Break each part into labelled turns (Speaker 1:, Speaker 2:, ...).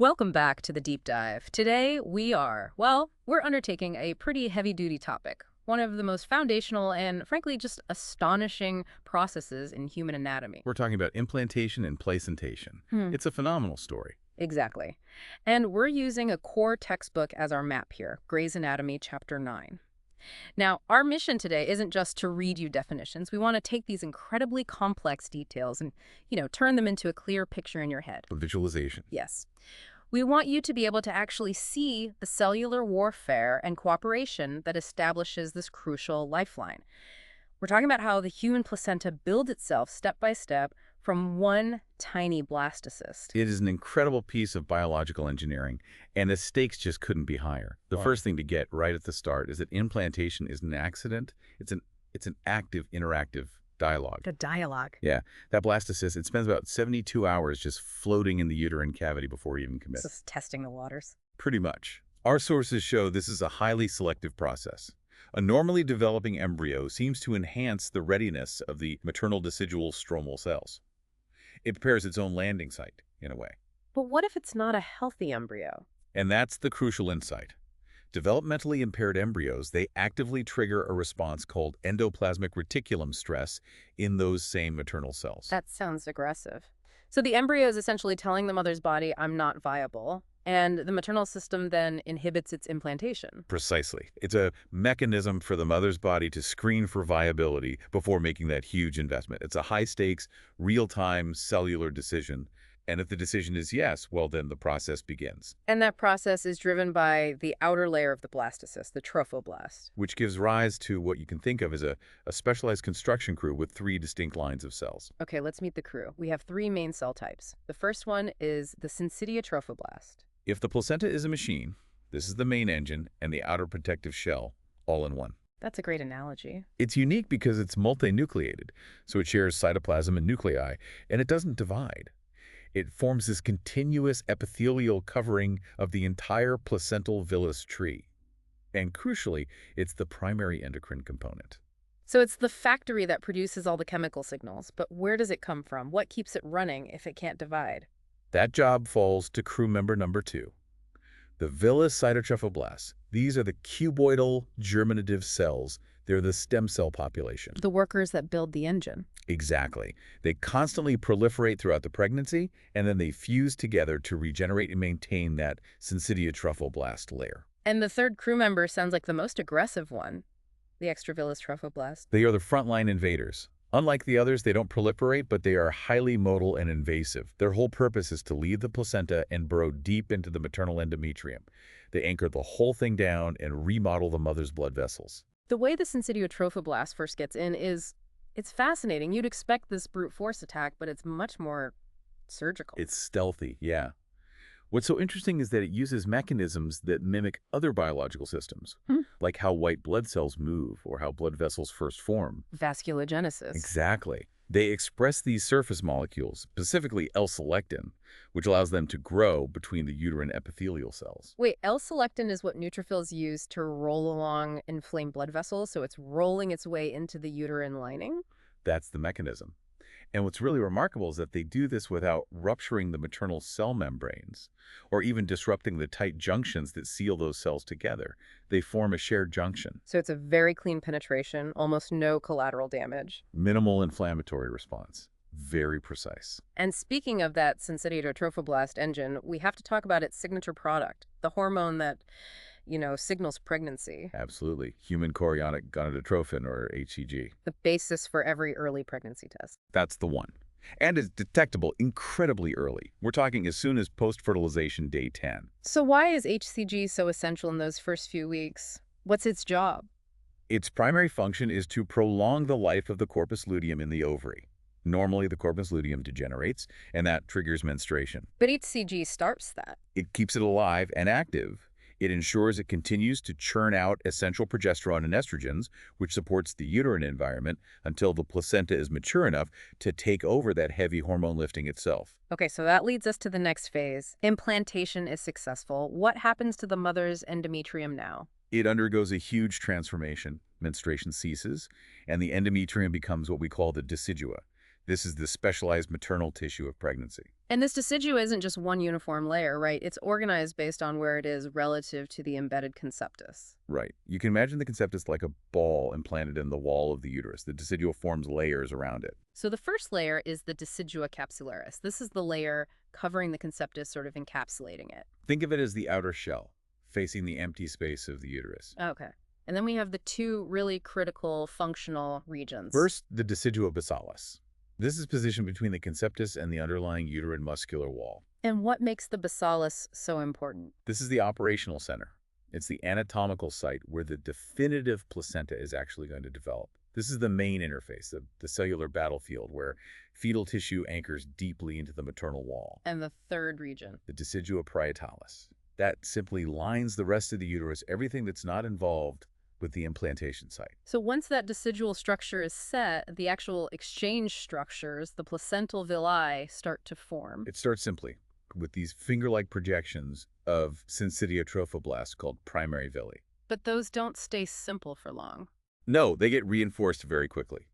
Speaker 1: Welcome back to the deep dive. Today we're undertaking a pretty heavy-duty topic, one of the most foundational and, frankly, just astonishing processes in human anatomy.
Speaker 2: We're talking about implantation and placentation.
Speaker 1: Hmm.
Speaker 2: It's a phenomenal story.
Speaker 1: Exactly. And we're using a core textbook as our map here, Gray's Anatomy, Chapter 9. Now, our mission today isn't just to read you definitions. We want to take these incredibly complex details and, turn them into a clear picture in your head.
Speaker 2: Visualization.
Speaker 1: Yes. We want you to be able to actually see the cellular warfare and cooperation that establishes this crucial lifeline. We're talking about how the human placenta builds itself step by step from one tiny blastocyst.
Speaker 2: It is an incredible piece of biological engineering, and the stakes just couldn't be higher. The first thing to get right at the start is that implantation isn't an accident. It's an active, interactive dialogue.
Speaker 1: A dialogue.
Speaker 2: Yeah. That blastocyst, it spends about 72 hours just floating in the uterine cavity before it even commits.
Speaker 1: Just testing the waters.
Speaker 2: Pretty much. Our sources show this is a highly selective process. A normally developing embryo seems to enhance the readiness of the maternal decidual stromal cells. It prepares its own landing site, in a way.
Speaker 1: But what if it's not a healthy embryo?
Speaker 2: And that's the crucial insight. Developmentally impaired embryos, they actively trigger a response called endoplasmic reticulum stress in those same maternal cells.
Speaker 1: That sounds aggressive. So the embryo is essentially telling the mother's body, I'm not viable, and the maternal system then inhibits its implantation.
Speaker 2: Precisely. It's a mechanism for the mother's body to screen for viability before making that huge investment. It's a high-stakes, real-time cellular decision. And if the decision is yes, well, then the process begins.
Speaker 1: And that process is driven by the outer layer of the blastocyst, the trophoblast.
Speaker 2: Which gives rise to what you can think of as a specialized construction crew with 3 distinct lines of cells.
Speaker 1: Okay, let's meet the crew. We have 3 main cell types. The first one is the syncytiotrophoblast.
Speaker 2: If the placenta is a machine, this is the main engine and the outer protective shell all in one.
Speaker 1: That's a great analogy.
Speaker 2: It's unique because it's multinucleated, so it shares cytoplasm and nuclei, and it doesn't divide. It forms this continuous epithelial covering of the entire placental villous tree. And crucially, it's the primary endocrine component.
Speaker 1: So it's the factory that produces all the chemical signals, but where does it come from? What keeps it running if it can't divide?
Speaker 2: That job falls to crew member number 2. The villous cytotrophoblasts. These are the cuboidal germinative cells. They're the stem cell population.
Speaker 1: The workers that build the engine.
Speaker 2: Exactly. They constantly proliferate throughout the pregnancy, and then they fuse together to regenerate and maintain that syncytiotrophoblast layer.
Speaker 1: And the third crew member sounds like the most aggressive one, the extravillous trophoblast.
Speaker 2: They are the frontline invaders. Unlike the others, they don't proliferate, but they are highly motile and invasive. Their whole purpose is to leave the placenta and burrow deep into the maternal endometrium. They anchor the whole thing down and remodel the mother's blood vessels.
Speaker 1: The way the syncytiotrophoblast first gets in it's fascinating. You'd expect this brute force attack, but it's much more surgical.
Speaker 2: It's stealthy, yeah. What's so interesting is that it uses mechanisms that mimic other biological systems, like how white blood cells move or how blood vessels first form.
Speaker 1: Vasculogenesis.
Speaker 2: Exactly. They express these surface molecules, specifically L-selectin, which allows them to grow between the uterine epithelial cells.
Speaker 1: Wait, L-selectin is what neutrophils use to roll along inflamed blood vessels, so it's rolling its way into the uterine lining?
Speaker 2: That's the mechanism. And what's really remarkable is that they do this without rupturing the maternal cell membranes or even disrupting the tight junctions that seal those cells together. They form a shared junction.
Speaker 1: So it's a very clean penetration, almost no collateral damage.
Speaker 2: Minimal inflammatory response. Very precise.
Speaker 1: And speaking of that syncytiotrophoblast engine, we have to talk about its signature product, the hormone that, signals pregnancy.
Speaker 2: Absolutely. Human chorionic gonadotrophin, or HCG.
Speaker 1: The basis for every early pregnancy test.
Speaker 2: That's the one. And it's detectable incredibly early. We're talking as soon as post-fertilization day 10.
Speaker 1: So why is HCG so essential in those first few weeks? What's its job?
Speaker 2: Its primary function is to prolong the life of the corpus luteum in the ovary. Normally, the corpus luteum degenerates, and that triggers menstruation.
Speaker 1: But HCG starts that.
Speaker 2: It keeps it alive and active. It ensures it continues to churn out essential progesterone and estrogens, which supports the uterine environment until the placenta is mature enough to take over that heavy hormone lifting itself.
Speaker 1: Okay, so that leads us to the next phase. Implantation is successful. What happens to the mother's endometrium now?
Speaker 2: It undergoes a huge transformation. Menstruation ceases, and the endometrium becomes what we call the decidua. This is the specialized maternal tissue of pregnancy.
Speaker 1: And this decidua isn't just one uniform layer, right? It's organized based on where it is relative to the embedded conceptus.
Speaker 2: Right. You can imagine the conceptus like a ball implanted in the wall of the uterus. The decidua forms layers around it.
Speaker 1: So the first layer is the decidua capsularis. This is the layer covering the conceptus, sort of encapsulating it.
Speaker 2: Think of it as the outer shell, facing the empty space of the uterus.
Speaker 1: Okay. And then we have the two really critical functional regions.
Speaker 2: First, the decidua basalis. This is positioned between the conceptus and the underlying uterine muscular wall.
Speaker 1: And what makes the basalis so important?
Speaker 2: This is the operational center. It's the anatomical site where the definitive placenta is actually going to develop. This is the main interface, the cellular battlefield, where fetal tissue anchors deeply into the maternal wall.
Speaker 1: And the third region?
Speaker 2: The decidua parietalis. That simply lines the rest of the uterus, everything that's not involved with the implantation site.
Speaker 1: So once that decidual structure is set, the actual exchange structures, the placental villi, start to form.
Speaker 2: It starts simply with these finger-like projections of syncytiotrophoblast called primary villi.
Speaker 1: But those don't stay simple for long.
Speaker 2: No, they get reinforced very quickly.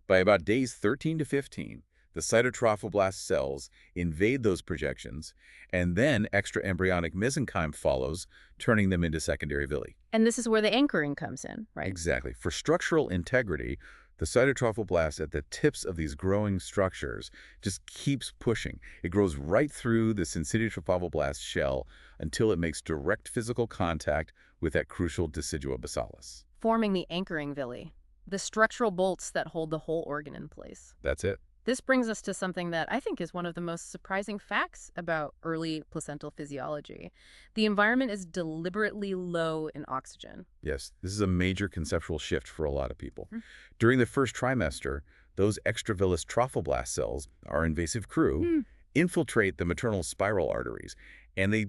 Speaker 2: By about days 13 to 15, the cytotrophoblast cells invade those projections, and then extraembryonic mesenchyme follows, turning them into secondary villi.
Speaker 1: And this is where the anchoring comes in, right?
Speaker 2: Exactly. For structural integrity, the cytotrophoblast at the tips of these growing structures just keeps pushing. It grows right through the syncytiotrophoblast shell until it makes direct physical contact with that crucial decidua basalis.
Speaker 1: Forming the anchoring villi, the structural bolts that hold the whole organ in place.
Speaker 2: That's it.
Speaker 1: This brings us to something that I think is one of the most surprising facts about early placental physiology. The environment is deliberately low in oxygen.
Speaker 2: Yes, this is a major conceptual shift for a lot of people.
Speaker 1: Hmm.
Speaker 2: During the first trimester, those extravillous trophoblast cells, our invasive crew, infiltrate the maternal spiral arteries, and they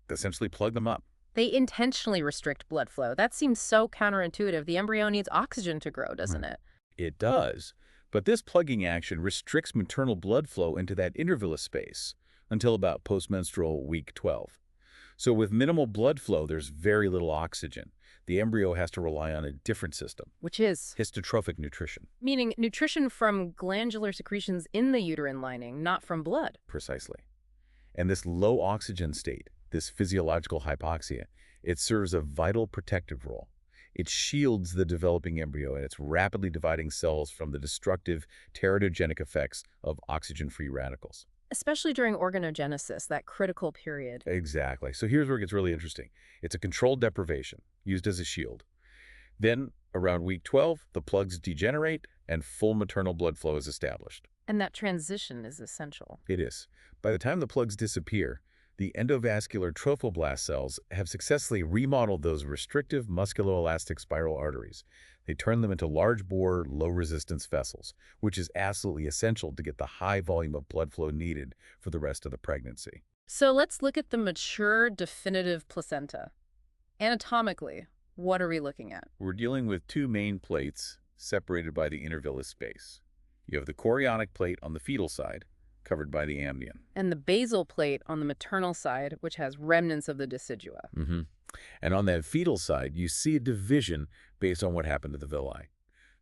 Speaker 2: essentially plug them up.
Speaker 1: They intentionally restrict blood flow. That seems so counterintuitive. The embryo needs oxygen to grow, doesn't it?
Speaker 2: It does. But this plugging action restricts maternal blood flow into that intervillous space until about postmenstrual week 12. So with minimal blood flow, there's very little oxygen. The embryo has to rely on a different system,
Speaker 1: Which is?
Speaker 2: histotrophic nutrition.
Speaker 1: Meaning nutrition from glandular secretions in the uterine lining, not from blood.
Speaker 2: Precisely. And this low oxygen state, this physiological hypoxia, it serves a vital protective role. It shields the developing embryo and it's rapidly dividing cells from the destructive teratogenic effects of oxygen-free radicals.
Speaker 1: Especially during organogenesis, that critical period.
Speaker 2: Exactly. So here's where it gets really interesting. It's a controlled deprivation, used as a shield. Then, around week 12, the plugs degenerate and full maternal blood flow is established.
Speaker 1: And that transition is essential.
Speaker 2: It is. By the time the plugs disappear, the endovascular trophoblast cells have successfully remodeled those restrictive musculoelastic spiral arteries. They turn them into large-bore, low-resistance vessels, which is absolutely essential to get the high volume of blood flow needed for the rest of the pregnancy.
Speaker 1: So let's look at the mature, definitive placenta. Anatomically, what are we looking at?
Speaker 2: We're dealing with two main plates separated by the intervillous space. You have the chorionic plate on the fetal side, covered by the amnion.
Speaker 1: And the basal plate on the maternal side, which has remnants of the decidua.
Speaker 2: And on that fetal side, you see a division based on what happened to the villi.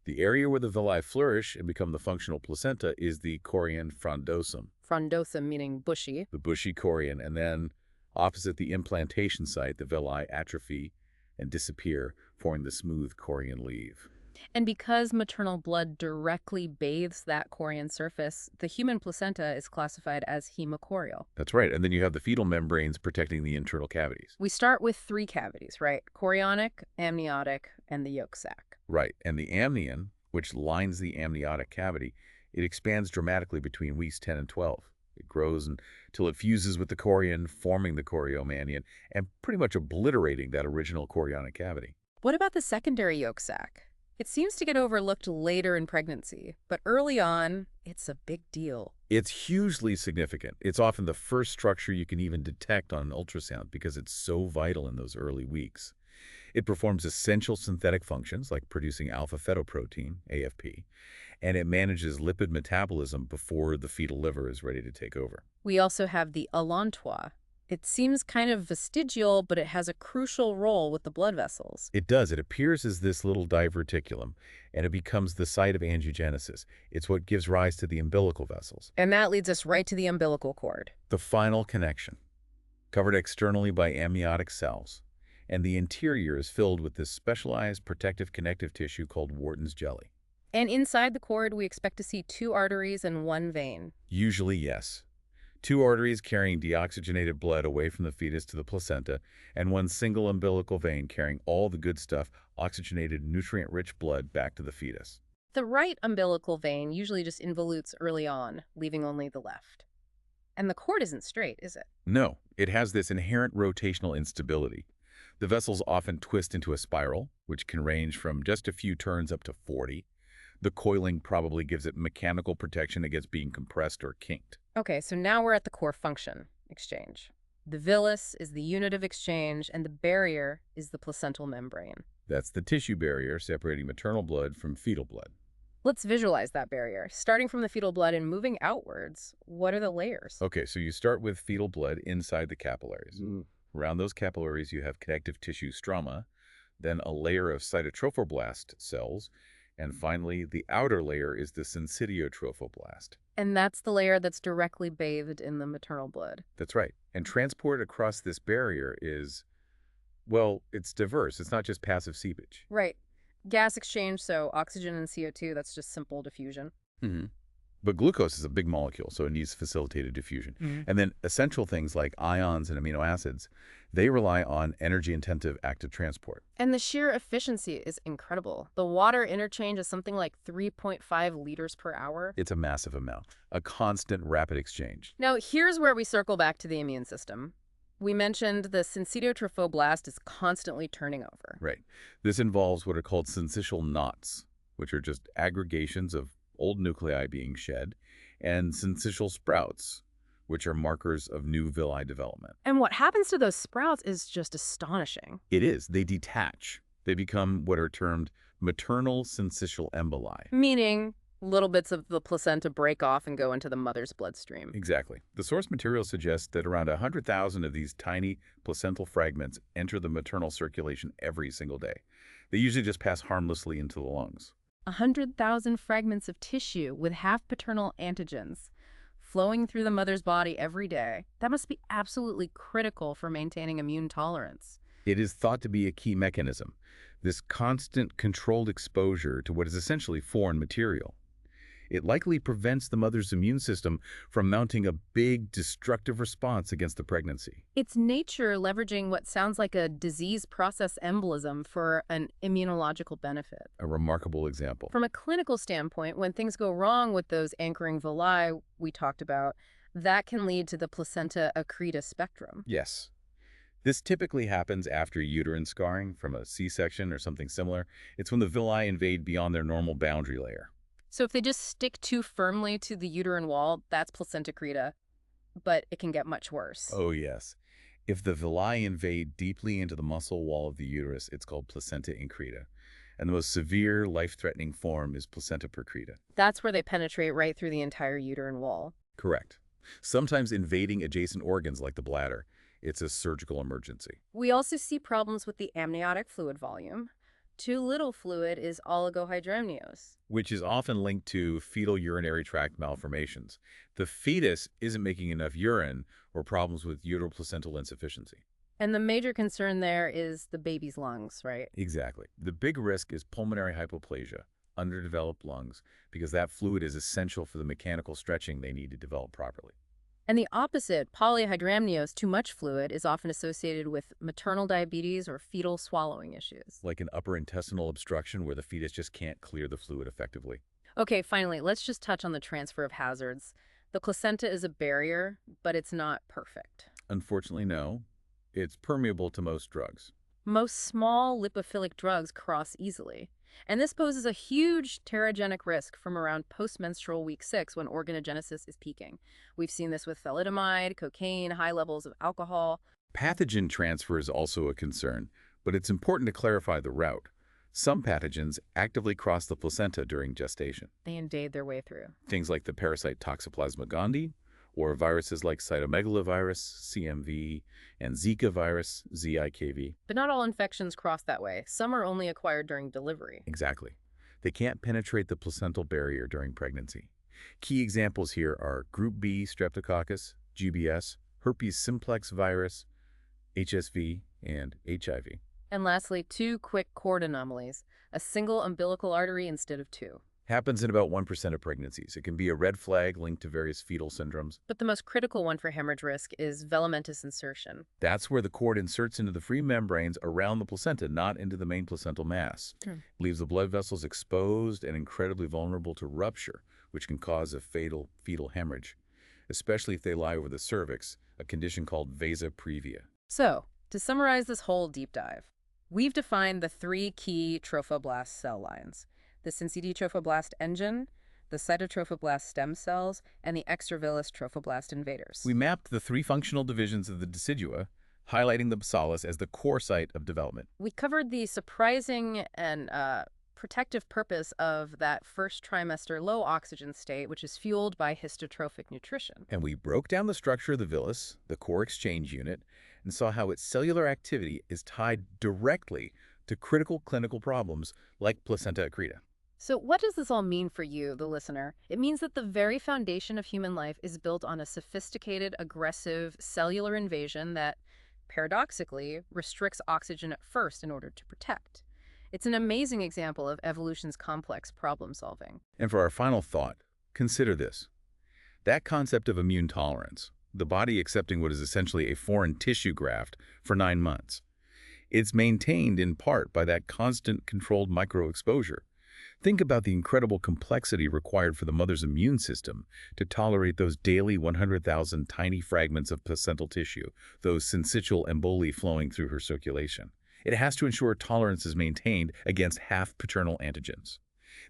Speaker 2: The area where the villi flourish and become the functional placenta is the chorion frondosum.
Speaker 1: Frondosum meaning bushy.
Speaker 2: The bushy chorion, and then opposite the implantation site, the villi atrophy and disappear, forming the smooth chorion leaf.
Speaker 1: And because maternal blood directly bathes that chorion surface, the human placenta is classified as haemochorial.
Speaker 2: That's right. And then you have the fetal membranes protecting the internal cavities.
Speaker 1: We start with three cavities, right? Chorionic, amniotic, and the yolk sac.
Speaker 2: Right. And the amnion, which lines the amniotic cavity, it expands dramatically between weeks 10 and 12. It grows until it fuses with the chorion, forming the chorio-amnion, and pretty much obliterating that original chorionic cavity.
Speaker 1: What about the secondary yolk sac? It seems to get overlooked later in pregnancy, but early on, it's a big deal.
Speaker 2: It's hugely significant. It's often the first structure you can even detect on an ultrasound because it's so vital in those early weeks. It performs essential synthetic functions like producing alpha-fetoprotein, AFP, and it manages lipid metabolism before the fetal liver is ready to take over.
Speaker 1: We also have the allantois, It seems kind of vestigial, but it has a crucial role with the blood vessels.
Speaker 2: It does. It appears as this little diverticulum, and it becomes the site of angiogenesis. It's what gives rise to the umbilical vessels.
Speaker 1: And that leads us right to the umbilical cord.
Speaker 2: The final connection, covered externally by amniotic cells, and the interior is filled with this specialized protective connective tissue called Wharton's jelly.
Speaker 1: And inside the cord, we expect to see 2 arteries and 1 vein.
Speaker 2: Usually, yes. 2 arteries carrying deoxygenated blood away from the fetus to the placenta, and 1 single umbilical vein carrying all the good stuff, oxygenated, nutrient-rich blood back to the fetus.
Speaker 1: The right umbilical vein usually just involutes early on, leaving only the left. And the cord isn't straight, is it?
Speaker 2: No, it has this inherent rotational instability. The vessels often twist into a spiral, which can range from just a few turns up to 40. The coiling probably gives it mechanical protection against being compressed or kinked.
Speaker 1: Okay, so now we're at the core function, exchange. The villus is the unit of exchange, and the barrier is the placental membrane.
Speaker 2: That's the tissue barrier separating maternal blood from fetal blood.
Speaker 1: Let's visualize that barrier. Starting from the fetal blood and moving outwards, what are the layers?
Speaker 2: Okay, so you start with fetal blood inside the capillaries. Around those capillaries, you have connective tissue stroma, then a layer of cytotrophoblast cells, and finally, the outer layer is the syncytiotrophoblast.
Speaker 1: And that's the layer that's directly bathed in the maternal blood.
Speaker 2: That's right. And transport across this barrier is, well, it's diverse. It's not just passive seepage.
Speaker 1: Right. Gas exchange, so oxygen and CO2, that's just simple diffusion.
Speaker 2: But glucose is a big molecule, so it needs facilitated diffusion. And then essential things like ions and amino acids, they rely on energy-intensive active transport.
Speaker 1: And the sheer efficiency is incredible. The water interchange is something like 3.5 liters per hour.
Speaker 2: It's a massive amount, a constant rapid exchange.
Speaker 1: Now, here's where we circle back to the immune system. We mentioned the syncytiotrophoblast is constantly turning over.
Speaker 2: Right. This involves what are called syncytial knots, which are just aggregations of old nuclei being shed, and syncytial sprouts, which are markers of new villi development.
Speaker 1: And what happens to those sprouts is just astonishing.
Speaker 2: It is. They detach. They become what are termed maternal syncytial emboli.
Speaker 1: Meaning little bits of the placenta break off and go into the mother's bloodstream.
Speaker 2: Exactly. The source material suggests that around 100,000 of these tiny placental fragments enter the maternal circulation every single day. They usually just pass harmlessly into the lungs.
Speaker 1: 100,000 fragments of tissue with half-paternal antigens flowing through the mother's body every day. That must be absolutely critical for maintaining immune tolerance.
Speaker 2: It is thought to be a key mechanism, this constant controlled exposure to what is essentially foreign material. It likely prevents the mother's immune system from mounting a big destructive response against the pregnancy.
Speaker 1: It's nature leveraging what sounds like a disease process embolism for an immunological benefit.
Speaker 2: A remarkable example.
Speaker 1: From a clinical standpoint, when things go wrong with those anchoring villi we talked about, that can lead to the placenta accreta spectrum.
Speaker 2: Yes. This typically happens after uterine scarring from a C-section or something similar. It's when the villi invade beyond their normal boundary layer.
Speaker 1: So if they just stick too firmly to the uterine wall, that's placenta accreta, but it can get much worse.
Speaker 2: Oh, yes. If the villi invade deeply into the muscle wall of the uterus, it's called placenta increta. And the most severe, life-threatening form is placenta percreta.
Speaker 1: That's where they penetrate right through the entire uterine wall.
Speaker 2: Correct. Sometimes invading adjacent organs like the bladder. It's a surgical emergency.
Speaker 1: We also see problems with the amniotic fluid volume. Too little fluid is oligohydramnios,
Speaker 2: Which is often linked to fetal urinary tract malformations. The fetus isn't making enough urine or problems with utero-placental insufficiency.
Speaker 1: and the major concern there is the baby's lungs, right?
Speaker 2: Exactly. The big risk is pulmonary hypoplasia, underdeveloped lungs, because that fluid is essential for the mechanical stretching they need to develop properly.
Speaker 1: And the opposite, polyhydramnios, too much fluid, is often associated with maternal diabetes or fetal swallowing issues.
Speaker 2: Like an upper intestinal obstruction where the fetus just can't clear the fluid effectively.
Speaker 1: Okay, finally, let's just touch on the transfer of hazards. The placenta is a barrier, but it's not perfect.
Speaker 2: Unfortunately, no. It's permeable to most drugs.
Speaker 1: Most small lipophilic drugs cross easily. And this poses a huge teratogenic risk from around postmenstrual week 6 when organogenesis is peaking. We've seen this with thalidomide, cocaine, high levels of alcohol.
Speaker 2: Pathogen transfer is also a concern, but it's important to clarify the route. Some pathogens actively cross the placenta during gestation.
Speaker 1: They invade their way through.
Speaker 2: Things like the parasite Toxoplasma gondii or viruses like cytomegalovirus, CMV, and Zika virus, ZIKV.
Speaker 1: But not all infections cross that way. Some are only acquired during delivery.
Speaker 2: Exactly. They can't penetrate the placental barrier during pregnancy. Key examples here are Group B streptococcus, GBS, herpes simplex virus, HSV, and HIV.
Speaker 1: And lastly, two quick cord anomalies, a single umbilical artery instead of two.
Speaker 2: Happens in about 1% of pregnancies. It can be a red flag linked to various fetal syndromes.
Speaker 1: But the most critical one for hemorrhage risk is velamentous insertion.
Speaker 2: That's where the cord inserts into the free membranes around the placenta, not into the main placental mass. Leaves the blood vessels exposed and incredibly vulnerable to rupture, which can cause a fatal fetal hemorrhage, especially if they lie over the cervix, a condition called vasa previa.
Speaker 1: So, to summarize this whole deep dive, we've defined the three key trophoblast cell lines: the syncytiotrophoblast engine, the cytotrophoblast stem cells, and the extravillous trophoblast invaders.
Speaker 2: We mapped the three functional divisions of the decidua, highlighting the basalis as the core site of development.
Speaker 1: We covered the surprising and protective purpose of that first trimester low oxygen state, which is fueled by histotrophic nutrition.
Speaker 2: And we broke down the structure of the villus, the core exchange unit, and saw how its cellular activity is tied directly to critical clinical problems like placenta accreta.
Speaker 1: So what does this all mean for you, the listener? It means that the very foundation of human life is built on a sophisticated, aggressive cellular invasion that, paradoxically, restricts oxygen at first in order to protect. It's an amazing example of evolution's complex problem solving.
Speaker 2: And for our final thought, consider this. That concept of immune tolerance, the body accepting what is essentially a foreign tissue graft for 9 months, it's maintained in part by that constant controlled microexposure. Think about the incredible complexity required for the mother's immune system to tolerate those daily 100,000 tiny fragments of placental tissue, those syncytial emboli flowing through her circulation. It has to ensure tolerance is maintained against half-paternal antigens.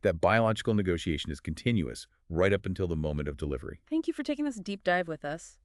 Speaker 2: That biological negotiation is continuous right up until the moment of delivery.
Speaker 1: Thank you for taking this deep dive with us.